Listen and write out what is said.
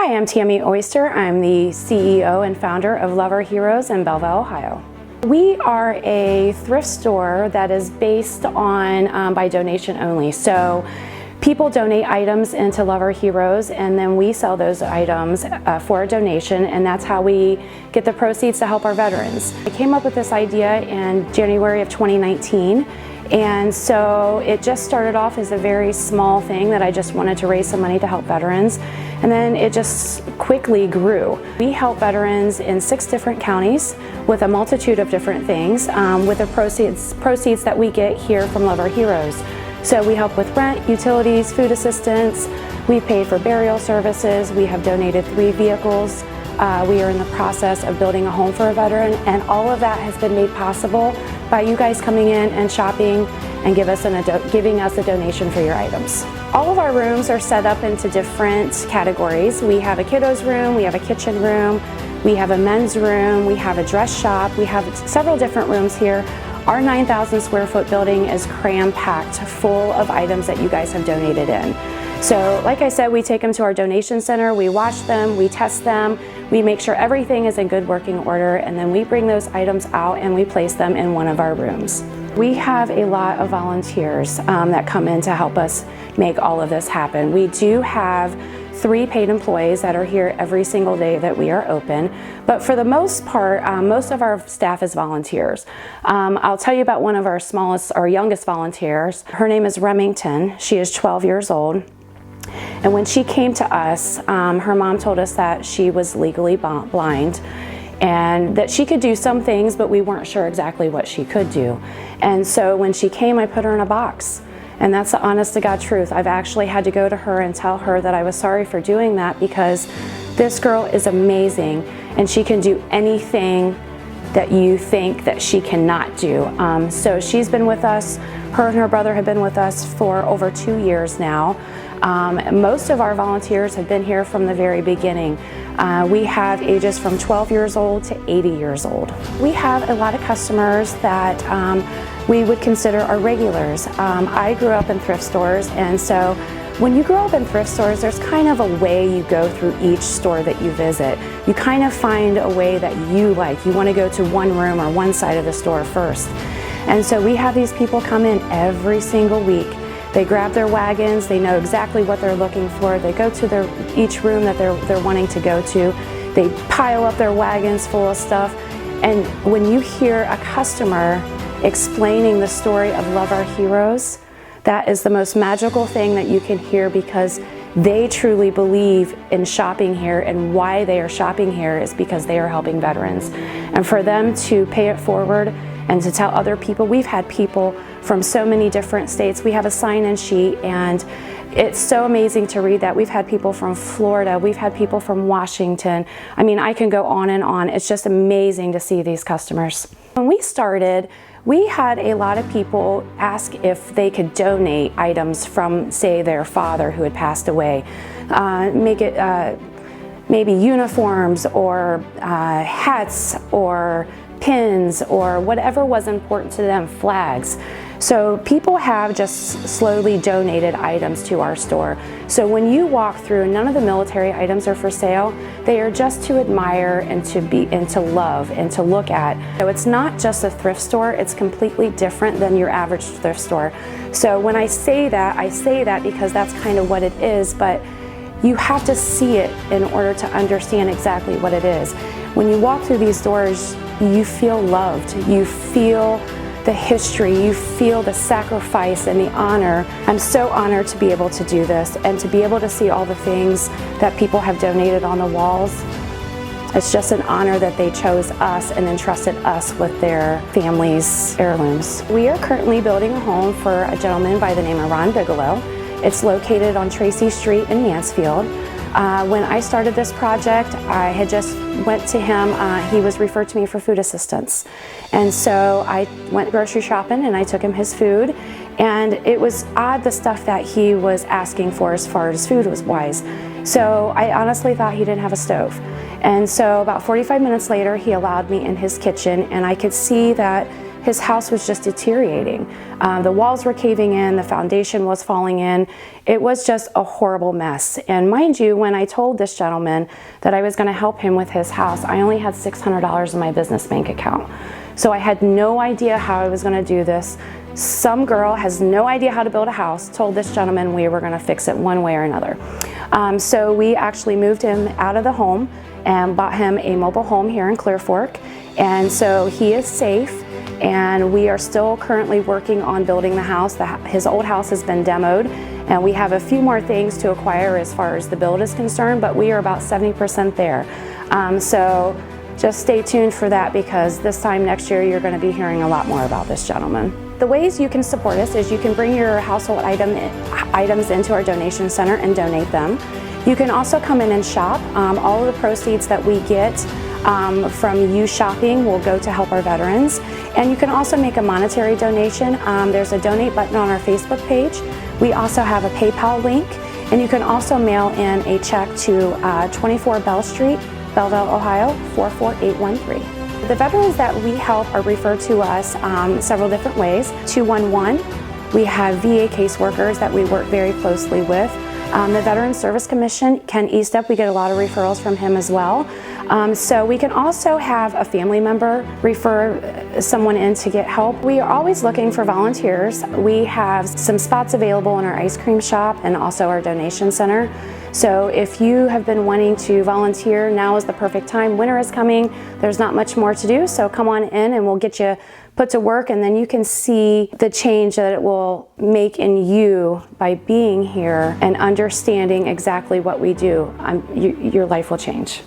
Hi, I'm Tammy Oyster. I'm the CEO and founder of Love Our Heroes in Bellville, Ohio. We are a thrift store that is based on by donation only. So people donate items into Love Our Heroes, and then we sell those items for a donation, and that's how we get the proceeds to help our veterans. I came up with this idea in January of 2019. And so it just started off as a very small thing that I just wanted to raise some money to help veterans. And then it just quickly grew. We help veterans in 6 different counties with a multitude of different things with the proceeds that we get here from Love Our Heroes. So we help with rent, utilities, food assistance. We pay for burial services. We have donated 3 vehicles. We are in the process of building a home for a veteran, and all of that has been made possible by you guys coming in and shopping and giving us a donation for your items. All of our rooms are set up into different categories. We have a kiddos room, we have a kitchen room, we have a men's room, we have a dress shop, we have several different rooms here. Our 9,000 square foot building is cram-packed full of items that you guys have donated in. So like I said, we take them to our donation center, we wash them, we test them, we make sure everything is in good working order, and then we bring those items out and we place them in one of our rooms. We have a lot of volunteers that come in to help us make all of this happen. We do have 3 paid employees that are here every single day that we are open, but for the most part, most of our staff is volunteers. I'll tell you about one of our youngest volunteers. Her name is Remington. She is 12 years old. And when she came to us, her mom told us that she was legally blind and that she could do some things, but we weren't sure exactly what she could do. And so when she came, I put her in a box. And that's the honest to God truth. I've actually had to go to her and tell her that I was sorry for doing that, because this girl is amazing and she can do anything that you think that she cannot do. So she's been with us, her and her brother have been with us for over 2 years now. Most of our volunteers have been here from the very beginning. We have ages from 12 years old to 80 years old. We have a lot of customers that we would consider our regulars. I grew up in thrift stores, and so when you grow up in thrift stores, there's kind of a way you go through each store that you visit. You kind of find a way that you like. You want to go to one room or one side of the store first. And so we have these people come in every single week. They grab their wagons, they know exactly what they're looking for, they go to each room that they're wanting to go to, they pile up their wagons full of stuff, and when you hear a customer explaining the story of Love Our Heroes, that is the most magical thing that you can hear, because they truly believe in shopping here, and why they are shopping here is because they are helping veterans. And for them to pay it forward and to tell other people, we've had people from so many different states. We have a sign-in sheet, and it's so amazing to read that. We've had people from Florida, we've had people from Washington. I mean, I can go on and on. It's just amazing to see these customers. When we started, we had a lot of people ask if they could donate items from, say, their father who had passed away. Maybe uniforms or hats or pins or whatever was important to them, flags. So people have just slowly donated items to our store. So when you walk through, none of the military items are for sale. They are just to admire and to love and to look at. So it's not just a thrift store, it's completely different than your average thrift store. So when I say that because that's kind of what it is, but you have to see it in order to understand exactly what it is. When you walk through these doors, you feel loved, you feel the history, you feel the sacrifice and the honor. I'm so honored to be able to do this and to be able to see all the things that people have donated on the walls. It's just an honor that they chose us and entrusted us with their family's heirlooms. We are currently building a home for a gentleman by the name of Ron Bigelow. It's located on Tracy Street in Mansfield. When I started this project, I had just went to him. He was referred to me for food assistance. And so I went grocery shopping and I took him his food. And it was odd, the stuff that he was asking for as far as food was wise. So I honestly thought he didn't have a stove. And so about 45 minutes later, he allowed me in his kitchen, and I could see that his house was just deteriorating. The walls were caving in, the foundation was falling in. It was just a horrible mess. And mind you, when I told this gentleman that I was going to help him with his house, I only had $600 in my business bank account. So I had no idea how I was going to do this. Some girl has no idea how to build a house, told this gentleman we were going to fix it one way or another. So we actually moved him out of the home and bought him a mobile home here in Clear Fork. And so he is safe, and we are still currently working on building the house. His old house has been demoed, and we have a few more things to acquire as far as the build is concerned, but we are about 70% there. So just stay tuned for that, because this time next year you're going to be hearing a lot more about this gentleman. The ways you can support us is you can bring your household items into our donation center and donate them. You can also come in and shop. All of the proceeds that we get from you shopping will go to help our veterans. And you can also make a monetary donation. There's a donate button on our Facebook page. We also have a PayPal link, and you can also mail in a check to 24 Bell Street, Bellville, Ohio 44813. The veterans that we help are referred to us several different ways. 211, we have VA caseworkers that we work very closely with. The Veterans Service Commission, Ken Eastup, we get a lot of referrals from him as well. So we can also have a family member refer someone in to get help. We are always looking for volunteers. We have some spots available in our ice cream shop and also our donation center. So if you have been wanting to volunteer, now is the perfect time. Winter is coming. There's not much more to do, so come on in and we'll get you put to work, and then you can see the change that it will make in you by being here and understanding exactly what we do. Your life will change.